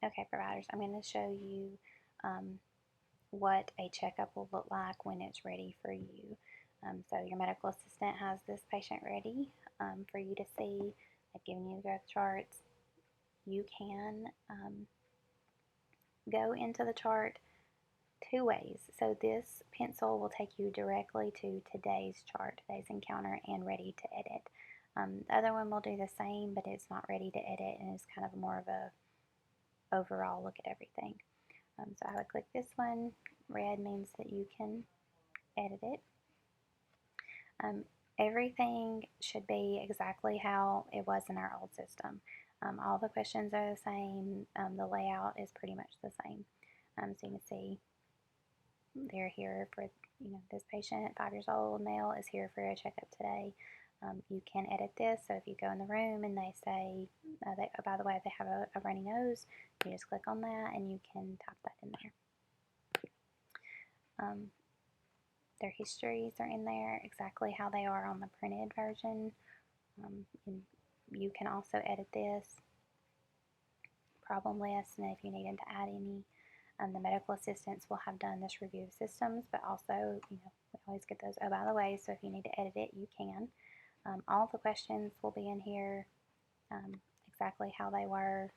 Okay, providers, I'm going to show you what a checkup will look like when it's ready for you. So your medical assistant has this patient ready for you to see. I've given you the growth charts. You can go into the chart two ways. So this pencil will take you directly to today's chart, today's encounter, and ready to edit. The other one will do the same, but it's not ready to edit, and it's kind of more of a overall look at everything. So I would click this one. Red means that you can edit it. Everything should be exactly how it was in our old system. All the questions are the same. The layout is pretty much the same. So you can see they're here for, this patient, 5 years old, male, is here for a checkup today. You can edit this, so if you go in the room and they say, oh, by the way, they have a runny nose, you just click on that and you can type that in there. Their histories are in there, exactly how they are on the printed version. And you can also edit this problem list, and if you needed to add any, the medical assistants will have done this review of systems, but also, we always get those, oh, by the way, so if you need to edit it, you can. All the questions will be in here exactly how they were,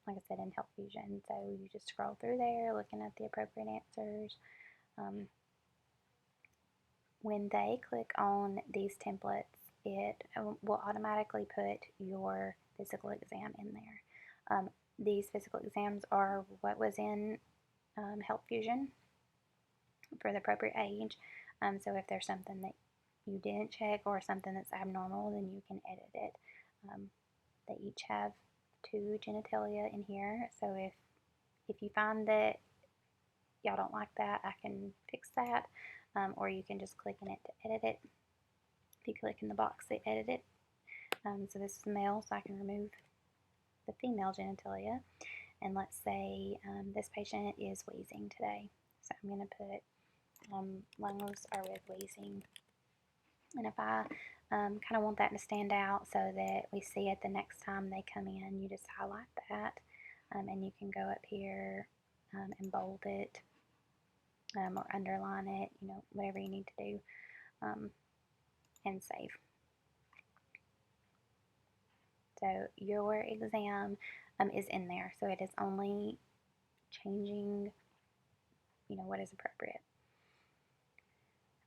like I said, in Health Fusion. So you just scroll through there, looking at the appropriate answers. When they click on these templates, it will automatically put your physical exam in there. These physical exams are what was in Health Fusion for the appropriate age. So if there's something that you didn't check or something that's abnormal, then you can edit it. They each have 2 genitalia in here. So if you find that y'all don't like that, I can fix that. Or you can just click in it to edit it. If you click in the box, they edit it. So this is male, so I can remove the female genitalia. And let's say this patient is wheezing today. So I'm going to put lungs are with wheezing. And if I kind of want that to stand out so that we see it the next time they come in, you just highlight that. And you can go up here and bold it or underline it, whatever you need to do, and save. So your exam is in there, so it is only changing, what is appropriate.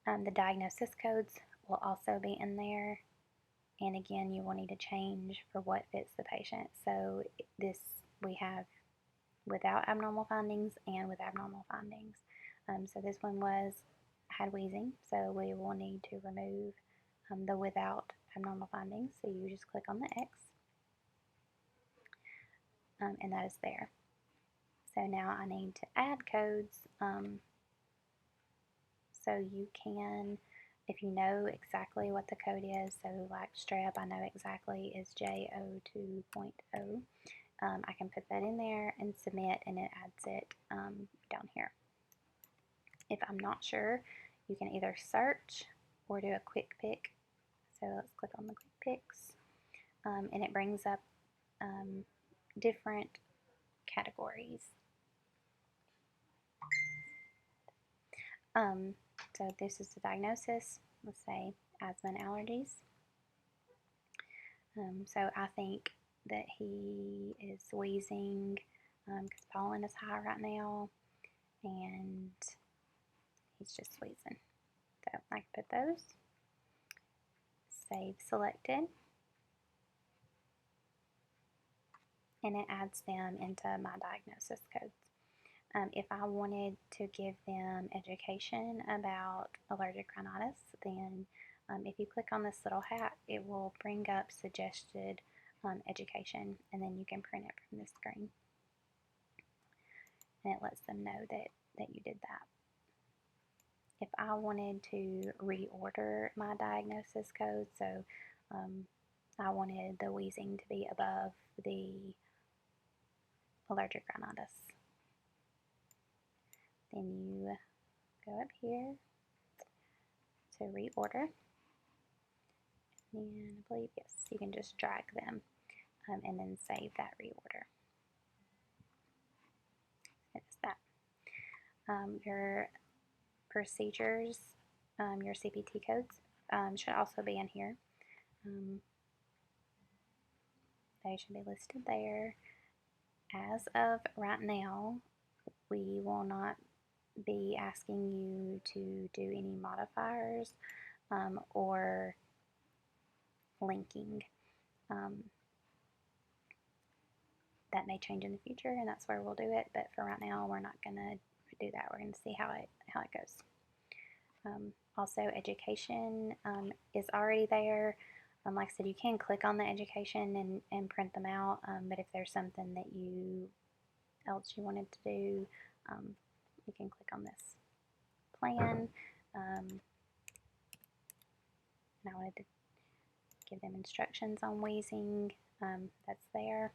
The diagnosis codes will also be in there, and again, you will need to change for what fits the patient. So this we have without abnormal findings and with abnormal findings. So this one had wheezing, so we will need to remove the without abnormal findings. So you just click on the X, and that is there. So now I need to add codes. So you can, if you know exactly what the code is, so like strep, I know exactly is J02.0. I can put that in there and submit, and it adds it down here. If I'm not sure, you can either search or do a quick pick. So let's click on the quick picks, and it brings up different categories. So this is the diagnosis, let's say asthma and allergies. So I think that he is wheezing because pollen is high right now, and he's just wheezing. So I can put those, save selected, and it adds them into my diagnosis codes. If I wanted to give them education about allergic rhinitis, then if you click on this little hat, it will bring up suggested education, and then you can print it from this screen. And it lets them know that you did that. If I wanted to reorder my diagnosis code, so I wanted the wheezing to be above the allergic rhinitis, then you go up here to reorder, and I believe, yes, you can just drag them and then save that reorder. Your procedures, your CPT codes should also be in here. They should be listed there. As of right now, we will not be asking you to do any modifiers or linking. That may change in the future, and that's where we'll do it. But for right now, we're not going to do that. We're going to see how it goes. Also, education is already there. Like I said, you can click on the education and print them out. But if there's something that else you wanted to do, you can click on this plan. And I wanted to give them instructions on wheezing. That's there.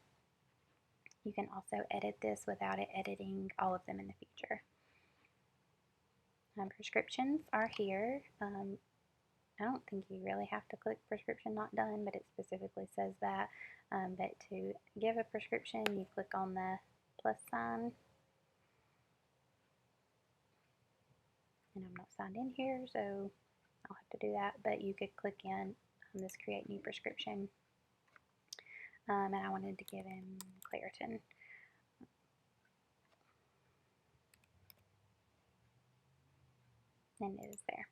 You can also edit this without it editing all of them in the future. Prescriptions are here. I don't think you really have to click prescription not done, but it specifically says that. But to give a prescription, you click on the plus sign. And I'm not signed in here, so I'll have to do that. But you could click in this create new prescription. And I wanted to give him Claritin. And it is there.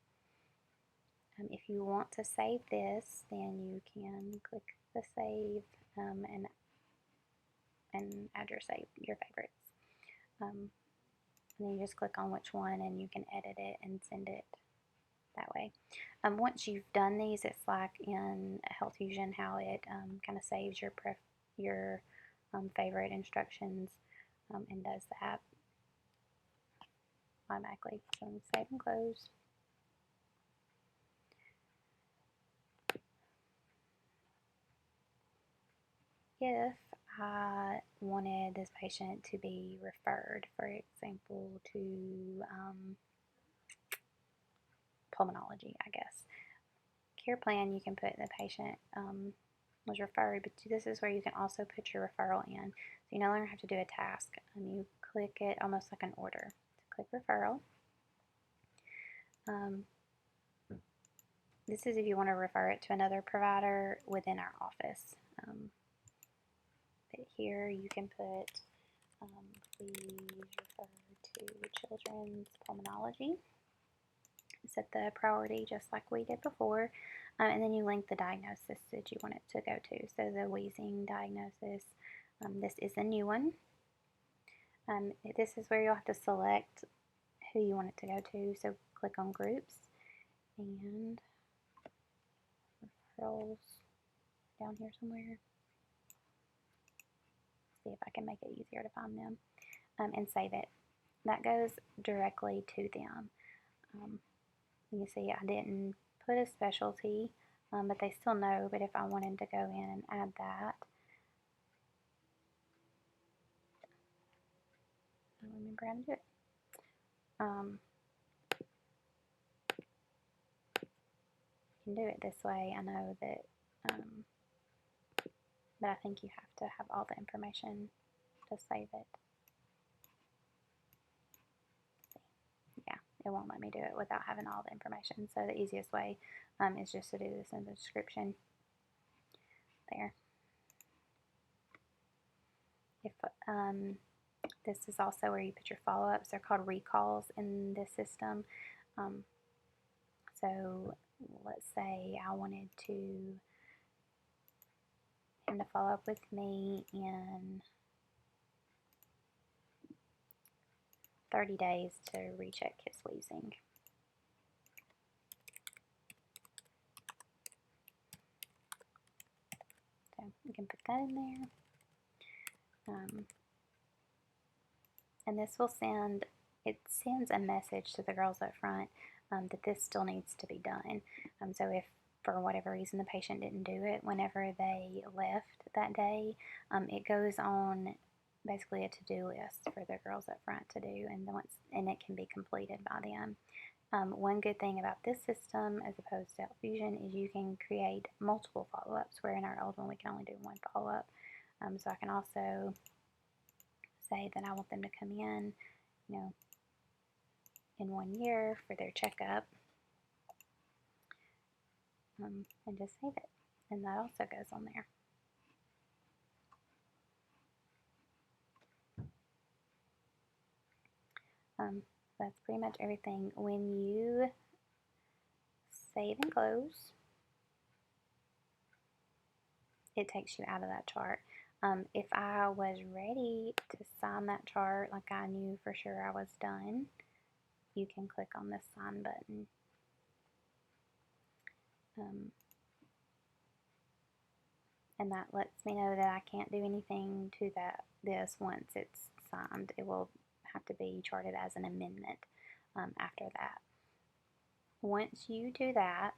If you want to save this, then you can click the save and add your favorites. And then you just click on which one and you can edit it and send it that way. Once you've done these, it's like in HealthFusion how it kind of saves your favorite instructions and does that automatically. So save and close. If I wanted this patient to be referred, for example, to pulmonology, I guess. Care plan, you can put the patient was referred, but this is where you can also put your referral in. So you no longer have to do a task. You click it almost like an order. So click referral. This is if you want to refer it to another provider within our office. But here you can put please refer to children's pulmonology. Set the priority just like we did before, and then you link the diagnosis that you want it to go to. So the wheezing diagnosis, this is a new one. This is where you'll have to select who you want it to go to. So click on groups and referrals down here somewhere. See if I can make it easier to find them and save it. That goes directly to them. You see I didn't put a specialty, but they still know. But if I wanted to go in and add that, I don't remember how to do it. You can do it this way. I know that, but I think you have to have all the information to save it. Yeah, it won't let me do it without having all the information. So the easiest way is just to do this in the description there. If this is also where you put your follow-ups. They're called recalls in this system. So let's say I wanted him to follow up with me in 30 days to recheck his wheezing. So you can put that in there. And this will sends a message to the girls up front that this still needs to be done. So if for whatever reason the patient didn't do it whenever they left that day, it goes on basically a to-do list for the girls up front to do, and it can be completed by them. One good thing about this system as opposed to HealthFusion is you can create multiple follow-ups, where in our old one we can only do one follow-up. So I can also say that I want them to come in, in 1 year for their checkup, and just save it. And that also goes on there. That's pretty much everything. When you save and close, it takes you out of that chart. If I was ready to sign that chart, like I knew for sure I was done, you can click on this sign button. And that lets me know that I can't do anything to this once it's signed. It will have to be charted as an amendment after that. Once you do that,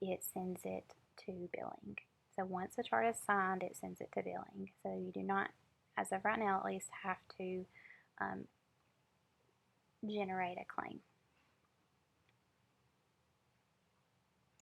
it sends it to billing. So once the chart is signed, it sends it to billing. So you do not, as of right now at least, have to generate a claim.